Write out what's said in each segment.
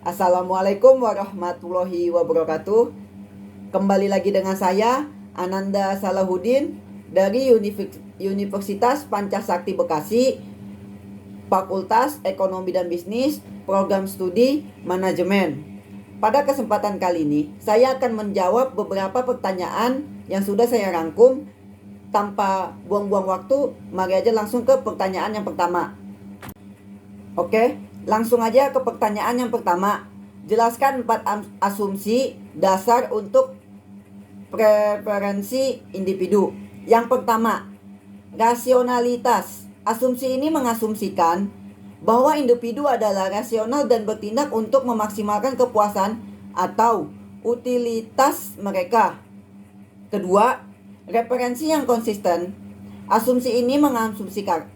Assalamualaikum warahmatullahi wabarakatuh. Kembali lagi dengan saya Ananda Salahuddin dari Universitas Pancasakti Bekasi, Fakultas Ekonomi dan Bisnis, Program Studi Manajemen. Pada kesempatan kali ini, saya akan menjawab beberapa pertanyaan yang sudah saya rangkum. Tanpa buang-buang waktu, mari aja langsung ke pertanyaan yang pertama. Oke, langsung aja ke pertanyaan yang pertama. Jelaskan 4 asumsi dasar untuk preferensi individu. Yang pertama, rasionalitas. Asumsi ini mengasumsikan bahwa individu adalah rasional dan bertindak untuk memaksimalkan kepuasan atau utilitas mereka. Kedua, referensi yang konsisten. Asumsi ini mengasumsikan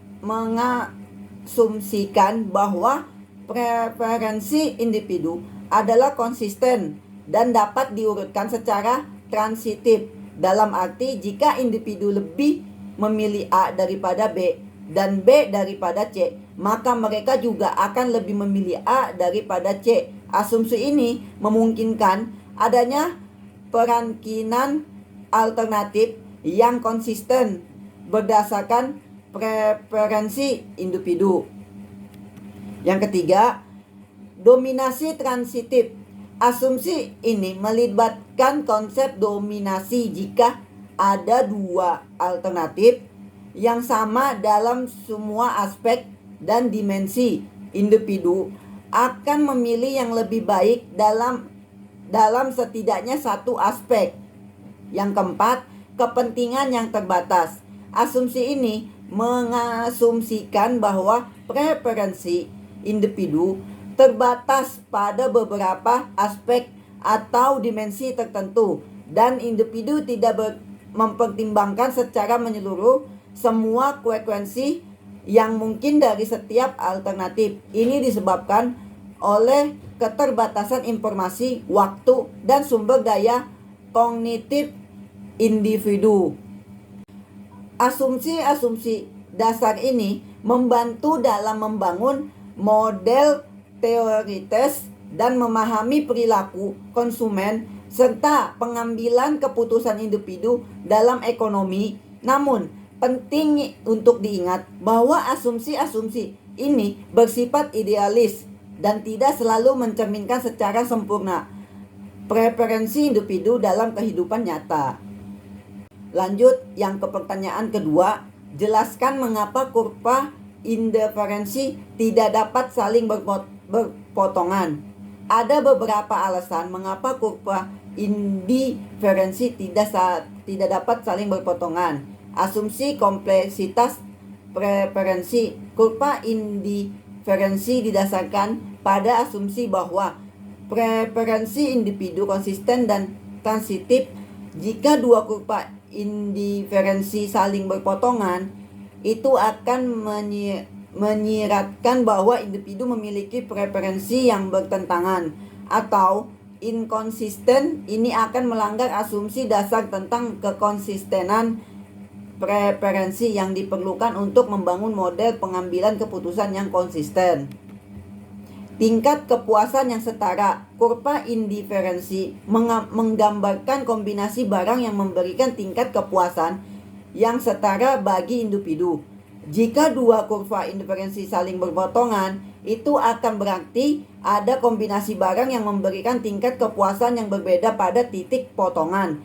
bahwa preferensi individu adalah konsisten dan dapat diurutkan secara transitif. Dalam arti jika individu lebih memilih A daripada B dan B daripada C, maka mereka juga akan lebih memilih A daripada C. Asumsi ini memungkinkan adanya perankinan alternatif yang konsisten berdasarkan preferensi individu. Yang ketiga, dominasi transitif. Asumsi ini melibatkan konsep dominasi jika ada 2 alternatif yang sama dalam semua aspek dan dimensi. Individu akan memilih yang lebih baik dalam setidaknya satu aspek. Yang keempat, kepentingan yang terbatas. Asumsi ini mengasumsikan bahwa preferensi individu terbatas pada beberapa aspek atau dimensi tertentu dan individu tidak mempertimbangkan secara menyeluruh semua frekuensi yang mungkin dari setiap alternatif. Ini disebabkan oleh keterbatasan informasi, waktu, dan sumber daya kognitif individu. Asumsi-asumsi dasar ini membantu dalam membangun model teoritis dan memahami perilaku konsumen serta pengambilan keputusan individu dalam ekonomi. Namun, penting untuk diingat bahwa asumsi-asumsi ini bersifat idealis dan tidak selalu mencerminkan secara sempurna preferensi individu dalam kehidupan nyata. Lanjut yang ke pertanyaan kedua, jelaskan mengapa kurva indiferensi tidak dapat saling berpotongan. Ada beberapa alasan mengapa kurva indiferensi tidak dapat saling berpotongan. Asumsi kompleksitas preferensi. Kurva indiferensi didasarkan pada asumsi bahwa preferensi individu konsisten dan transitif. Jika 2 kurva indiferensi saling berpotongan, itu akan menyiratkan bahwa individu memiliki preferensi yang bertentangan atau inkonsisten. Ini akan melanggar asumsi dasar tentang kekonsistenan preferensi yang diperlukan untuk membangun model pengambilan keputusan yang konsisten. Tingkat kepuasan yang setara. Kurva indiferensi menggambarkan kombinasi barang yang memberikan tingkat kepuasan yang setara bagi individu. Jika 2 kurva indiferensi saling berpotongan, itu akan berarti ada kombinasi barang yang memberikan tingkat kepuasan yang berbeda pada titik potongan.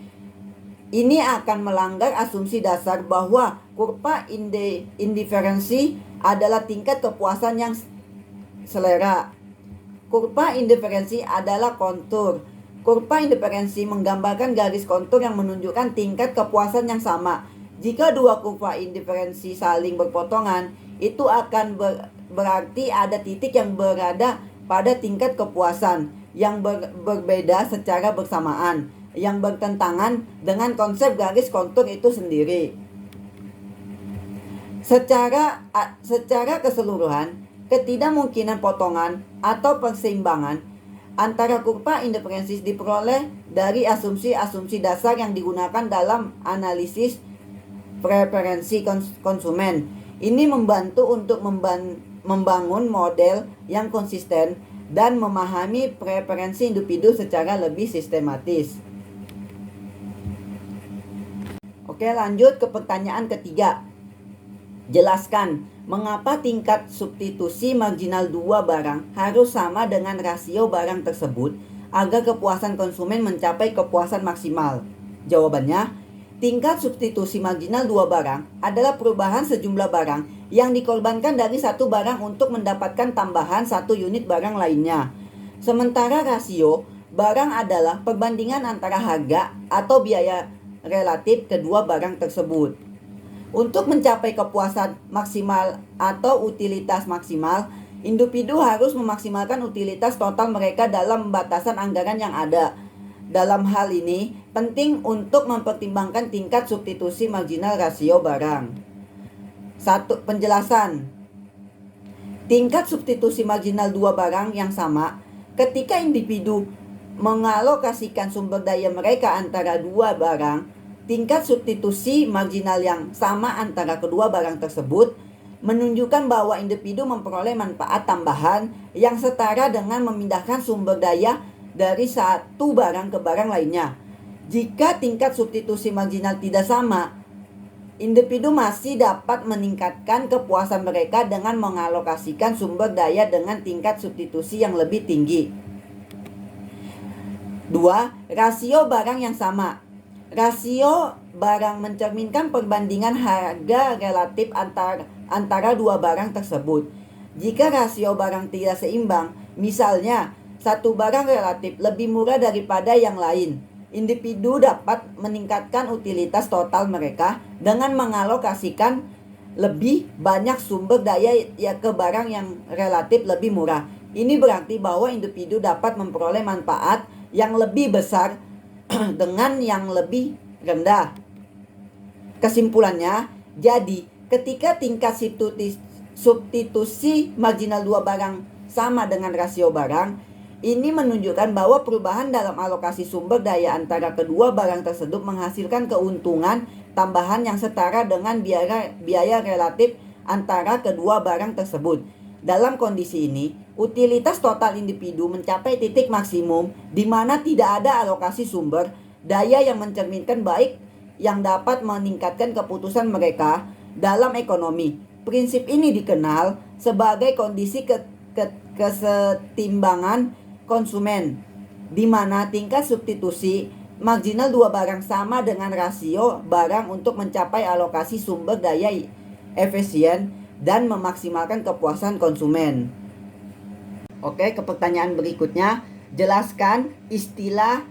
Ini akan melanggar asumsi dasar bahwa kurva indiferensi adalah tingkat kepuasan yang selera. Kurva indiferensi adalah kontur. Kurva indiferensi menggambarkan garis kontur yang menunjukkan tingkat kepuasan yang sama. Jika 2 kurva indiferensi saling berpotongan, itu akan berarti ada titik yang berada pada tingkat kepuasan yang berbeda secara bersamaan, yang bertentangan dengan konsep garis kontur itu sendiri. Secara keseluruhan, ketidakmungkinan potongan atau perseimbangan antara kurva indiferensi diperoleh dari asumsi-asumsi dasar yang digunakan dalam analisis preferensi konsumen. Ini membantu untuk membangun model yang konsisten dan memahami preferensi individu secara lebih sistematis. Oke, lanjut ke pertanyaan ketiga. Jelaskan mengapa tingkat substitusi marginal dua barang harus sama dengan rasio barang tersebut agar kepuasan konsumen mencapai kepuasan maksimal. Jawabannya, tingkat substitusi marginal dua barang adalah perubahan sejumlah barang yang dikorbankan dari satu barang untuk mendapatkan tambahan satu unit barang lainnya. Sementara rasio barang adalah perbandingan antara harga atau biaya relatif kedua barang tersebut. Untuk mencapai kepuasan maksimal atau utilitas maksimal, individu harus memaksimalkan utilitas total mereka dalam batasan anggaran yang ada. Dalam hal ini, penting untuk mempertimbangkan tingkat substitusi marginal rasio barang. 1. Penjelasan. Tingkat substitusi marginal dua barang yang sama ketika individu mengalokasikan sumber daya mereka antara dua barang. Tingkat substitusi marginal yang sama antara kedua barang tersebut menunjukkan bahwa individu memperoleh manfaat tambahan yang setara dengan memindahkan sumber daya dari satu barang ke barang lainnya. Jika tingkat substitusi marginal tidak sama, individu masih dapat meningkatkan kepuasan mereka dengan mengalokasikan sumber daya dengan tingkat substitusi yang lebih tinggi. 2. Rasio barang yang sama. Rasio barang mencerminkan perbandingan harga relatif antara dua barang tersebut. Jika rasio barang tidak seimbang, misalnya satu barang relatif lebih murah daripada yang lain, individu dapat meningkatkan utilitas total mereka dengan mengalokasikan lebih banyak sumber daya ke barang yang relatif lebih murah. Ini berarti bahwa individu dapat memperoleh manfaat yang lebih besar dengan yang lebih rendah. Kesimpulannya, jadi ketika tingkat substitusi marginal dua barang sama dengan rasio barang, ini menunjukkan bahwa perubahan dalam alokasi sumber daya antara kedua barang tersebut menghasilkan keuntungan tambahan yang setara dengan biaya relatif antara kedua barang tersebut. Dalam kondisi ini, utilitas total individu mencapai titik maksimum di mana tidak ada alokasi sumber daya yang mencerminkan baik yang dapat meningkatkan keputusan mereka dalam ekonomi. Prinsip ini dikenal sebagai kondisi kesetimbangan konsumen, di mana tingkat substitusi marginal dua barang sama dengan rasio barang untuk mencapai alokasi sumber daya efisien dan memaksimalkan kepuasan konsumen. Oke, ke pertanyaan berikutnya. Jelaskan istilah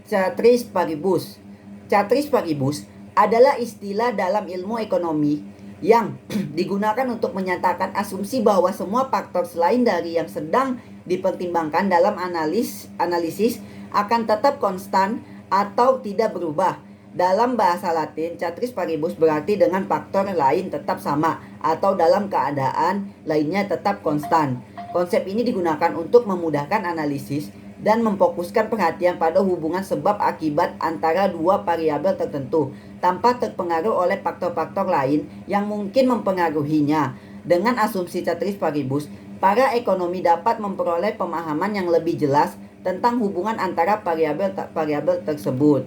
Ceteris paribus. Ceteris paribus adalah istilah dalam ilmu ekonomi yang digunakan untuk menyatakan asumsi bahwa semua faktor selain dari yang sedang dipertimbangkan dalam analisis akan tetap konstan atau tidak berubah. Dalam bahasa Latin, ceteris paribus berarti dengan faktor lain tetap sama atau dalam keadaan lainnya tetap konstan. Konsep ini digunakan untuk memudahkan analisis dan memfokuskan perhatian pada hubungan sebab akibat antara dua variabel tertentu tanpa terpengaruh oleh faktor-faktor lain yang mungkin mempengaruhinya. Dengan asumsi ceteris paribus, para ekonomi dapat memperoleh pemahaman yang lebih jelas tentang hubungan antara variabel tersebut.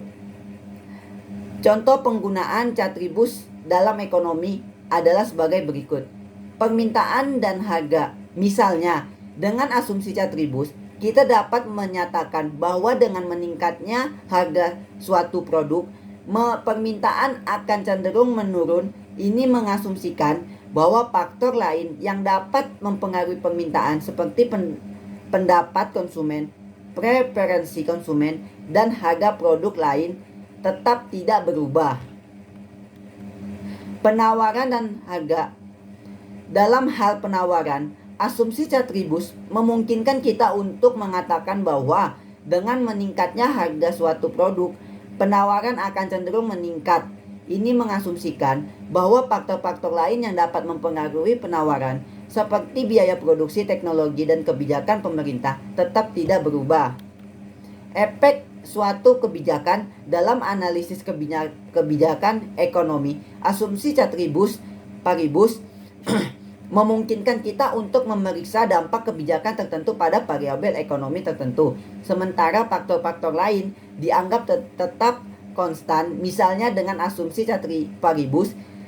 Contoh penggunaan ceteris dalam ekonomi adalah sebagai berikut. Permintaan dan harga. Misalnya, dengan asumsi ceteris, kita dapat menyatakan bahwa dengan meningkatnya harga suatu produk, permintaan akan cenderung menurun. Ini mengasumsikan bahwa faktor lain yang dapat mempengaruhi permintaan seperti pendapat konsumen, preferensi konsumen, dan harga produk lain tetap tidak berubah. Penawaran dan harga. Dalam hal penawaran, asumsi ceteris memungkinkan kita untuk mengatakan bahwa dengan meningkatnya harga suatu produk, penawaran akan cenderung meningkat. Ini mengasumsikan bahwa faktor-faktor lain yang dapat mempengaruhi penawaran, seperti biaya produksi, teknologi, dan kebijakan pemerintah, tetap tidak berubah. Efek suatu kebijakan dalam analisis kebijakan ekonomi. Asumsi ceteris paribus memungkinkan kita untuk memeriksa dampak kebijakan tertentu pada variabel ekonomi tertentu. Sementara faktor-faktor lain dianggap tetap konstan. Misalnya dengan asumsi ceteris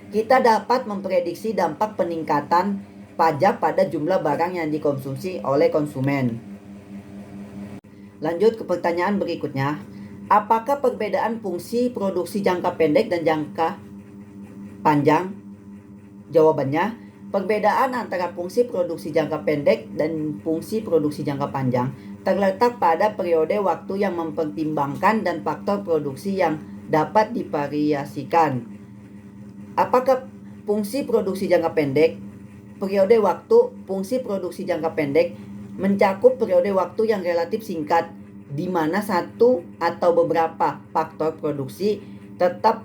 kita dapat memprediksi dampak peningkatan pajak pada jumlah barang yang dikonsumsi oleh konsumen. Lanjut ke pertanyaan berikutnya. Apakah perbedaan fungsi produksi jangka pendek dan jangka panjang? Jawabannya, perbedaan antara fungsi produksi jangka pendek dan fungsi produksi jangka panjang terletak pada periode waktu yang mempertimbangkan dan faktor produksi yang dapat divariasikan. Apakah fungsi produksi jangka pendek? Periode waktu fungsi produksi jangka pendek mencakup periode waktu yang relatif singkat, di mana satu atau beberapa faktor produksi tetap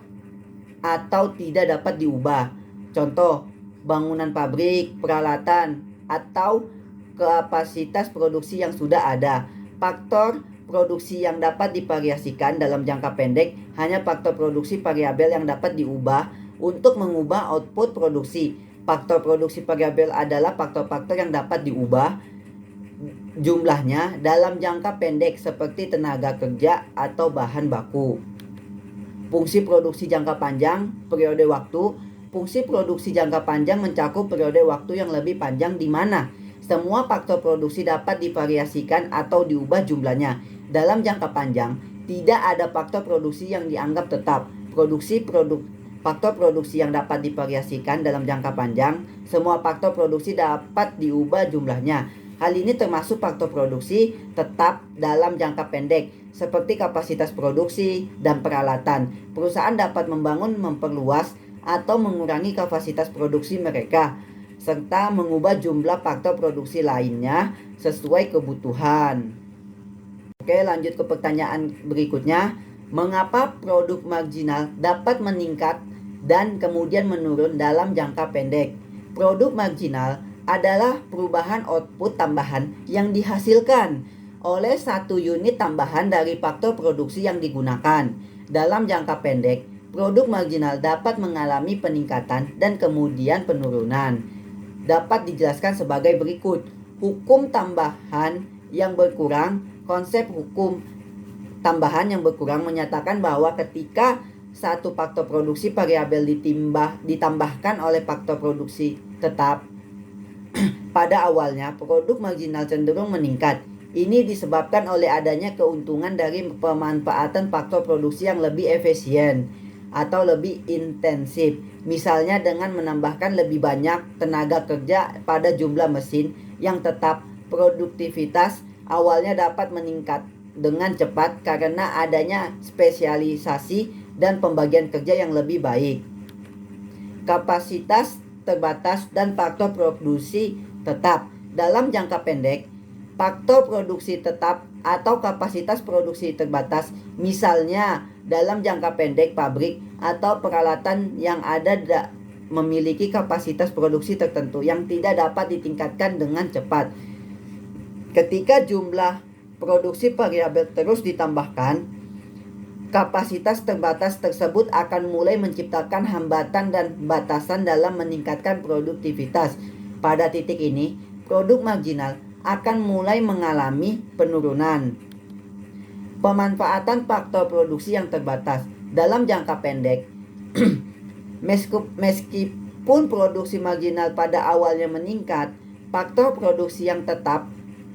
atau tidak dapat diubah. Contoh, bangunan pabrik, peralatan, atau kapasitas produksi yang sudah ada. Faktor produksi yang dapat divariasikan dalam jangka pendek hanya faktor produksi variabel yang dapat diubah untuk mengubah output produksi. Faktor produksi variabel adalah faktor-faktor yang dapat diubah jumlahnya dalam jangka pendek seperti tenaga kerja atau bahan baku. Fungsi produksi jangka panjang, periode waktu. Fungsi produksi jangka panjang mencakup periode waktu yang lebih panjang di mana semua faktor produksi dapat divariasikan atau diubah jumlahnya. Dalam jangka panjang, tidak ada faktor produksi yang dianggap tetap. Faktor produksi yang dapat divariasikan dalam jangka panjang, semua faktor produksi dapat diubah jumlahnya. Hal ini termasuk faktor produksi tetap dalam jangka pendek, seperti kapasitas produksi dan peralatan. Perusahaan dapat membangun, memperluas, atau mengurangi kapasitas produksi mereka, serta mengubah jumlah faktor produksi lainnya sesuai kebutuhan. Oke, lanjut ke pertanyaan berikutnya. Mengapa produk marginal dapat meningkat dan kemudian menurun dalam jangka pendek? Produk marginal adalah perubahan output tambahan yang dihasilkan oleh satu unit tambahan dari faktor produksi yang digunakan. Dalam jangka pendek, produk marginal dapat mengalami peningkatan dan kemudian penurunan. Dapat dijelaskan sebagai berikut. Hukum tambahan yang berkurang. Konsep hukum tambahan yang berkurang menyatakan bahwa ketika satu faktor produksi variabel ditambahkan oleh faktor produksi tetap, pada awalnya, produk marginal cenderung meningkat. Ini disebabkan oleh adanya keuntungan dari pemanfaatan faktor produksi yang lebih efisien atau lebih intensif. Misalnya dengan menambahkan lebih banyak tenaga kerja pada jumlah mesin yang tetap, produktivitas awalnya dapat meningkat dengan cepat karena adanya spesialisasi dan pembagian kerja yang lebih baik. Kapasitas terbatas dan faktor produksi tetap. Dalam jangka pendek, faktor produksi tetap atau kapasitas produksi terbatas, misalnya dalam jangka pendek pabrik atau peralatan yang ada memiliki kapasitas produksi tertentu yang tidak dapat ditingkatkan dengan cepat. Ketika jumlah produksi variabel terus ditambahkan, kapasitas terbatas tersebut akan mulai menciptakan hambatan dan batasan dalam meningkatkan produktivitas. Pada titik ini, produk marginal akan mulai mengalami penurunan. Pemanfaatan faktor produksi yang terbatas dalam jangka pendek. Meskipun produksi marginal pada awalnya meningkat, faktor produksi yang tetap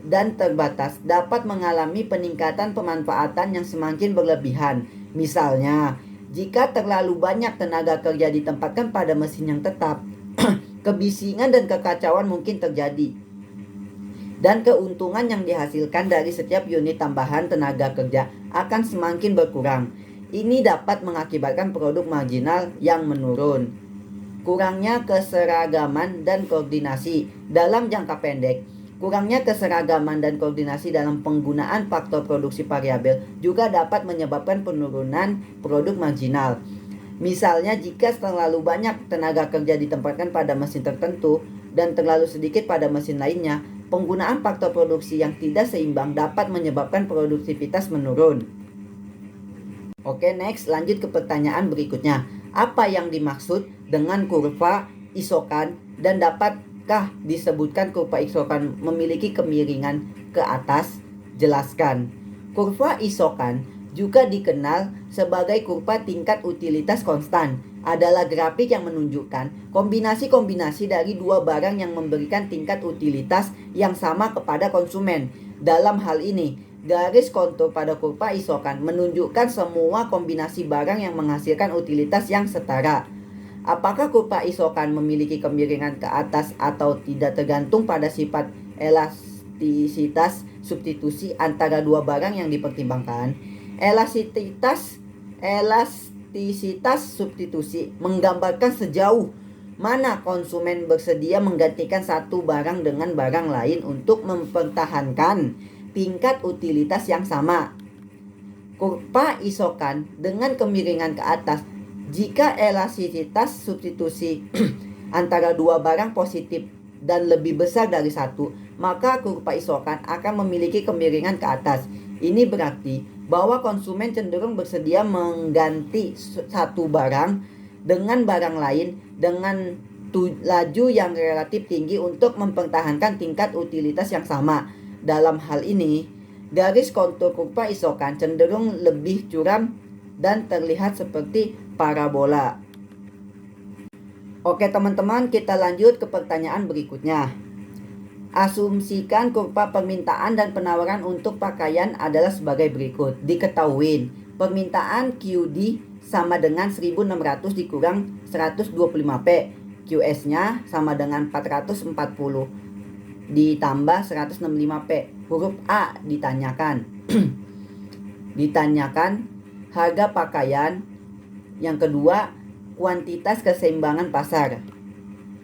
dan terbatas dapat mengalami peningkatan pemanfaatan yang semakin berlebihan. Misalnya, jika terlalu banyak tenaga kerja ditempatkan pada mesin yang tetap, kebisingan dan kekacauan mungkin terjadi. Dan keuntungan yang dihasilkan dari setiap unit tambahan tenaga kerja akan semakin berkurang. Ini dapat mengakibatkan produk marginal yang menurun. Kurangnya keseragaman dan koordinasi dalam jangka pendek. Kurangnya keseragaman dan koordinasi dalam penggunaan faktor produksi variabel juga dapat menyebabkan penurunan produk marginal. Misalnya jika terlalu banyak tenaga kerja ditempatkan pada mesin tertentu dan terlalu sedikit pada mesin lainnya, penggunaan faktor produksi yang tidak seimbang dapat menyebabkan produktivitas menurun. Oke, next, lanjut ke pertanyaan berikutnya. Apa yang dimaksud dengan kurva isokan dan dapat Apakah disebutkan kurva isokan memiliki kemiringan ke atas? Jelaskan. Kurva isokan juga dikenal sebagai kurva tingkat utilitas konstan. Adalah grafik yang menunjukkan kombinasi-kombinasi dari dua barang yang memberikan tingkat utilitas yang sama kepada konsumen. Dalam hal ini, garis kontur pada kurva isokan menunjukkan semua kombinasi barang yang menghasilkan utilitas yang setara. Apakah kurva isokan memiliki kemiringan ke atas atau tidak tergantung pada sifat elastisitas substitusi antara dua barang yang dipertimbangkan. Elastisitas substitusi menggambarkan sejauh mana konsumen bersedia menggantikan satu barang dengan barang lain untuk mempertahankan tingkat utilitas yang sama. Kurva isokan dengan kemiringan ke atas jika elastisitas substitusi antara dua barang positif dan lebih besar dari satu, maka kurva isokan akan memiliki kemiringan ke atas. Ini berarti bahwa konsumen cenderung bersedia mengganti satu barang dengan barang lain dengan laju yang relatif tinggi untuk mempertahankan tingkat utilitas yang sama. Dalam hal ini, garis kontur kurva isokan cenderung lebih curam dan terlihat seperti parabola. Oke teman-teman, kita lanjut ke pertanyaan berikutnya. Asumsikan kurva permintaan dan penawaran untuk pakaian adalah sebagai berikut. Diketahui permintaan QD sama dengan 1600 dikurang 125P. QS-nya sama dengan 440 ditambah 165P. Huruf A ditanyakan. Ditanyakan harga pakaian. Yang kedua, kuantitas keseimbangan pasar.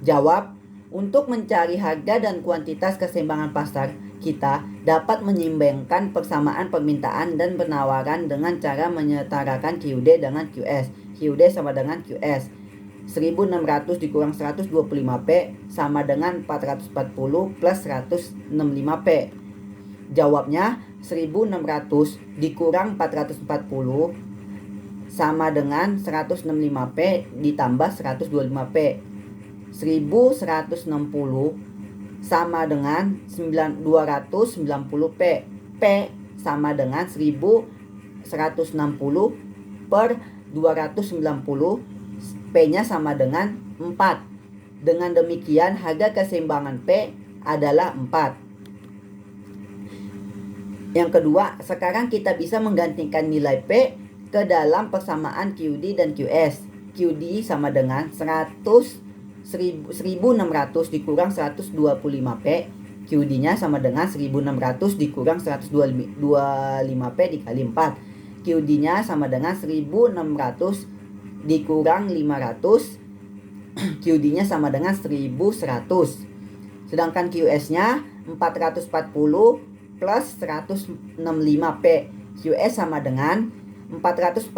Jawab. Untuk mencari harga dan kuantitas keseimbangan pasar, kita dapat menyeimbangkan persamaan permintaan dan penawaran dengan cara menyetarakan QD dengan QS. QD sama dengan QS. 1600 dikurang 125P sama dengan 440 plus 165P. Jawabnya 1600 dikurang 440 sama dengan 165P ditambah 125P. 1160 sama dengan 290P. P sama dengan 1160 per 290. P-nya sama dengan 4. Dengan demikian harga keseimbangan P adalah 4. Yang kedua, sekarang kita bisa menggantikan nilai P ke dalam persamaan QD dan QS. QD sama dengan 1600 dikurang 125P. QD-nya sama dengan 1600 dikurang 125P dikali 4. QD-nya sama dengan 1600 dikurang 500. QD-nya sama dengan 1100. Sedangkan QS-nya 440 plus 165P. QS sama dengan 440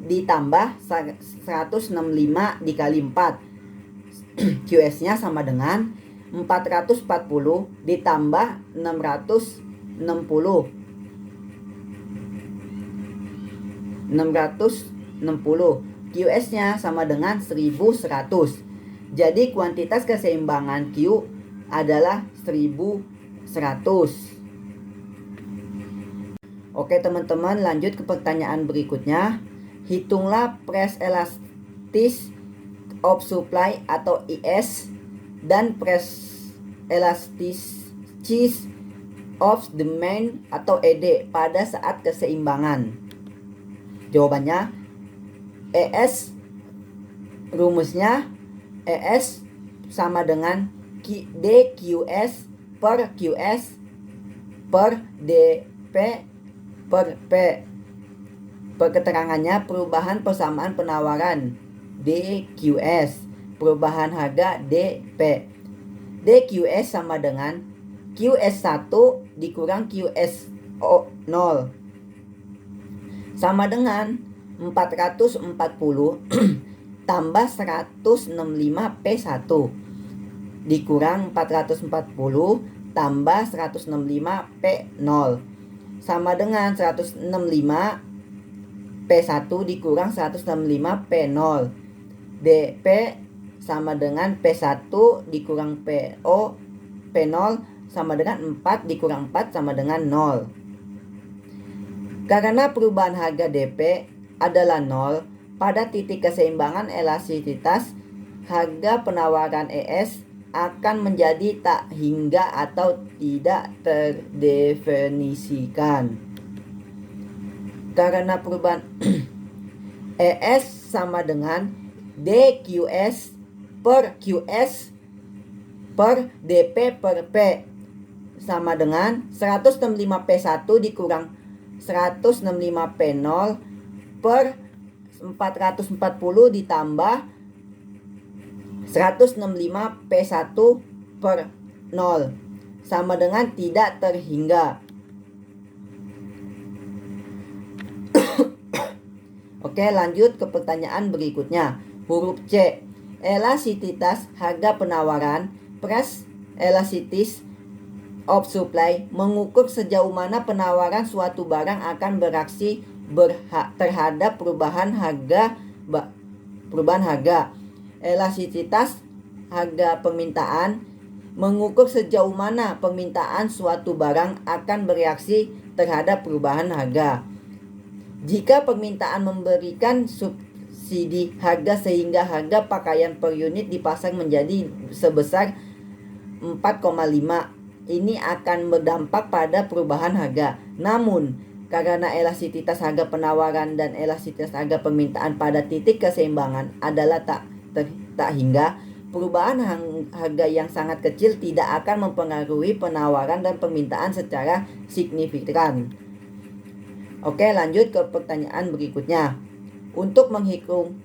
ditambah 165 dikali 4. QS-nya sama dengan 440 ditambah 660. 660. QS-nya sama dengan 1100. Jadi kuantitas keseimbangan Q adalah 1100. Oke teman-teman, lanjut ke pertanyaan berikutnya. Hitunglah price elastis of supply atau IS dan price elasticity of demand atau ED pada saat keseimbangan. Jawabannya ES, rumusnya ES sama dengan DQS per QS per DP per P. Keterangannya perubahan persamaan penawaran DQS, perubahan harga DP. DQS sama dengan QS1 dikurang QS0 sama dengan 440 tambah 165P1 dikurang 440 tambah 165P0 sama dengan 165P1 dikurang 165P0. DP sama dengan P1 dikurang P0 sama dengan 4 dikurang 4 sama dengan 0. Karena perubahan harga DP adalah 0, pada titik keseimbangan elastisitas, harga penawaran ES akan menjadi tak hingga atau tidak terdefinisikan. Karena perubahan ES sama dengan DQS per QS per DP per P sama dengan 165 P1 dikurang 165 P0 per 440 ditambah 165 P1 per 0 sama dengan tidak terhingga. Oke, lanjut ke pertanyaan berikutnya. Huruf C. Elastisitas harga penawaran, price elasticity of supply, mengukur sejauh mana penawaran suatu barang akan bereaksi terhadap perubahan harga. Elastisitas harga permintaan mengukur sejauh mana permintaan suatu barang akan bereaksi terhadap perubahan harga. Jika permintaan memberikan subsidi harga sehingga harga pakaian per unit dipasang menjadi sebesar 4,5, ini akan berdampak pada perubahan harga. Namun, karena elastisitas harga penawaran dan elastisitas harga permintaan pada titik keseimbangan adalah tak hingga, perubahan harga yang sangat kecil tidak akan mempengaruhi penawaran dan permintaan secara signifikan. Oke, lanjut ke pertanyaan berikutnya. Untuk menghitung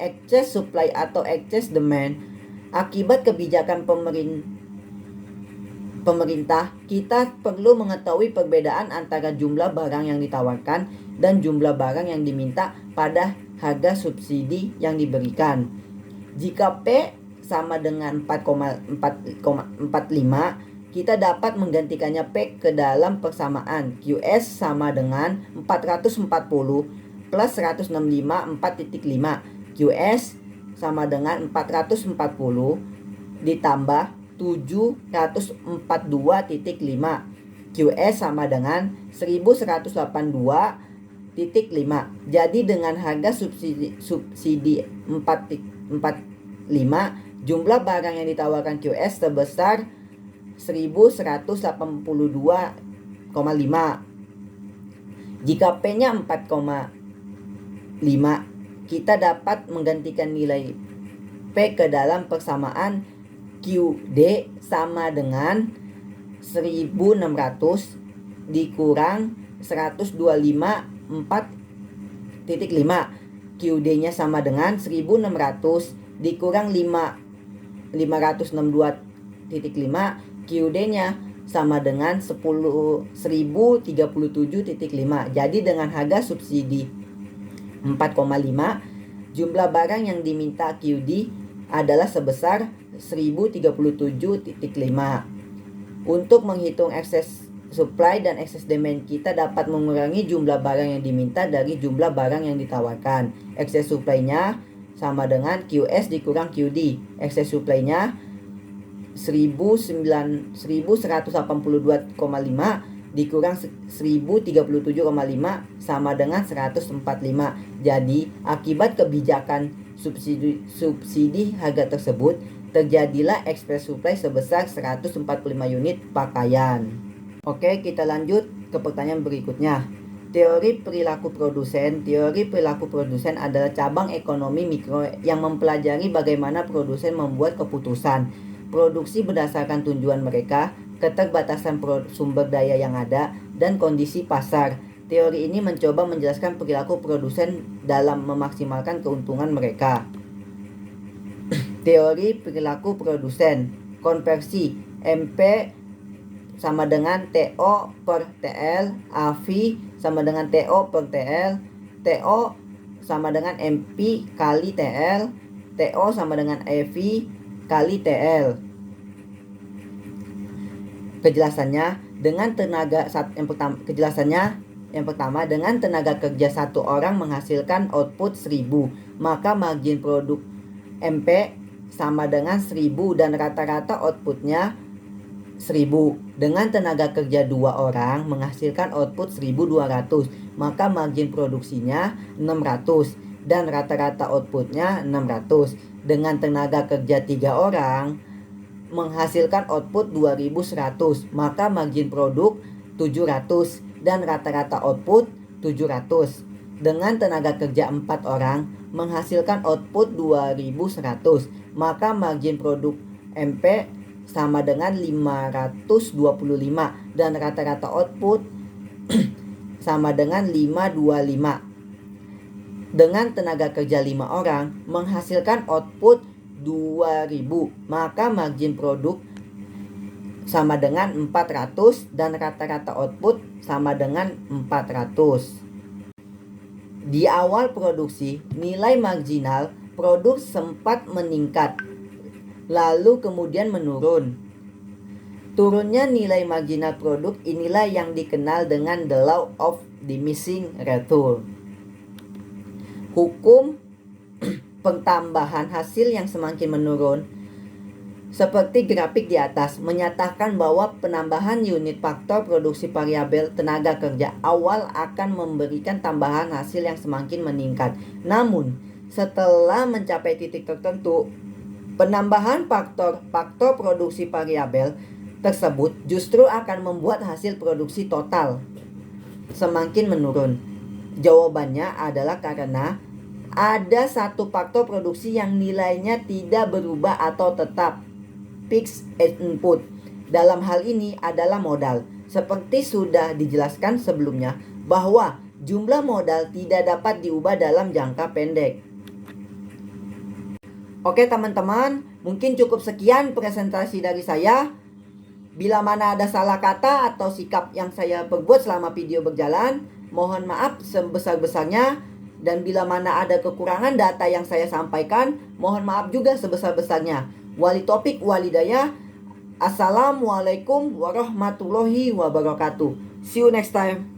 excess supply atau excess demand akibat kebijakan pemerintah, kita perlu mengetahui perbedaan antara jumlah barang yang ditawarkan dan jumlah barang yang diminta pada harga subsidi yang diberikan. Jika P sama dengan 4,45, kita dapat menggantikannya P ke dalam persamaan QS sama dengan 440 plus 165 4.5. QS sama dengan 440 ditambah 742.5. QS sama dengan 1182.5. Jadi dengan harga subsidi 4,5, jumlah barang yang ditawarkan QS sebesar 1182,5. Jika P-nya 4,5, kita dapat menggantikan nilai P ke dalam persamaan QD sama dengan 1600 dikurang 125 4.5. QD-nya sama dengan 1600 dikurang 562.5. QD-nya sama dengan 1037.5. Jadi dengan harga subsidi 4,5, jumlah barang yang diminta QD adalah sebesar 1037.5. Untuk menghitung excess supply dan excess demand, kita dapat mengurangi jumlah barang yang diminta dari jumlah barang yang ditawarkan. Excess supply-nya sama dengan QS dikurang QD. Excess supply-nya 1182,5 dikurang 1037,5 sama dengan 145. Jadi, akibat kebijakan subsidi harga tersebut, terjadilah excess supply sebesar 145 unit pakaian. Oke, kita lanjut ke pertanyaan berikutnya. Teori perilaku produsen. Teori perilaku produsen adalah cabang ekonomi mikro yang mempelajari bagaimana produsen membuat keputusan produksi berdasarkan tujuan mereka, keterbatasan sumber daya yang ada, dan kondisi pasar. Teori ini mencoba menjelaskan perilaku produsen dalam memaksimalkan keuntungan mereka. Teori perilaku produsen. Konversi. MP sama dengan TO per TL, AV sama dengan TO per TL, TO sama dengan MP kali TL, TO sama dengan EV kali TL. Kejelasannya, dengan tenaga yang pertama, kejelasannya Yang pertama, dengan tenaga kerja 1 orang menghasilkan output 1000, maka margin produk MP sama dengan 1000 dan rata-rata outputnya 1000. Dengan tenaga kerja 2 orang menghasilkan output 1200, maka margin produksinya 600 dan rata-rata outputnya 600. Dengan tenaga kerja 3 orang menghasilkan output 2100, maka margin produk 700 dan rata-rata output 700. Dengan tenaga kerja 4 orang menghasilkan output 2100, maka margin produk MP sama dengan 525 dan rata-rata output sama dengan 525. Dengan tenaga kerja 5 orang menghasilkan output 2000, maka margin produk sama dengan 400 dan rata-rata output sama dengan 400. Di awal produksi, nilai marginal produk sempat meningkat, lalu kemudian menurun. Turunnya nilai marginal produk inilah yang dikenal dengan the law of diminishing return. Hukum pentambahan hasil yang semakin menurun, seperti grafik di atas, menyatakan bahwa penambahan unit faktor produksi variabel tenaga kerja awal akan memberikan tambahan hasil yang semakin meningkat. Namun, setelah mencapai titik tertentu, penambahan faktor produksi variabel tersebut justru akan membuat hasil produksi total semakin menurun. Jawabannya adalah karena ada satu faktor produksi yang nilainya tidak berubah atau tetap, fixed input. Dalam hal ini adalah modal. Seperti sudah dijelaskan sebelumnya bahwa jumlah modal tidak dapat diubah dalam jangka pendek. Oke teman-teman, mungkin cukup sekian presentasi dari saya. Bila mana ada salah kata atau sikap yang saya perbuat selama video berjalan, mohon maaf sebesar-besarnya. Dan bila mana ada kekurangan data yang saya sampaikan, mohon maaf juga sebesar-besarnya. Wali topik walidayah. Assalamualaikum warahmatullahi wabarakatuh. See you next time.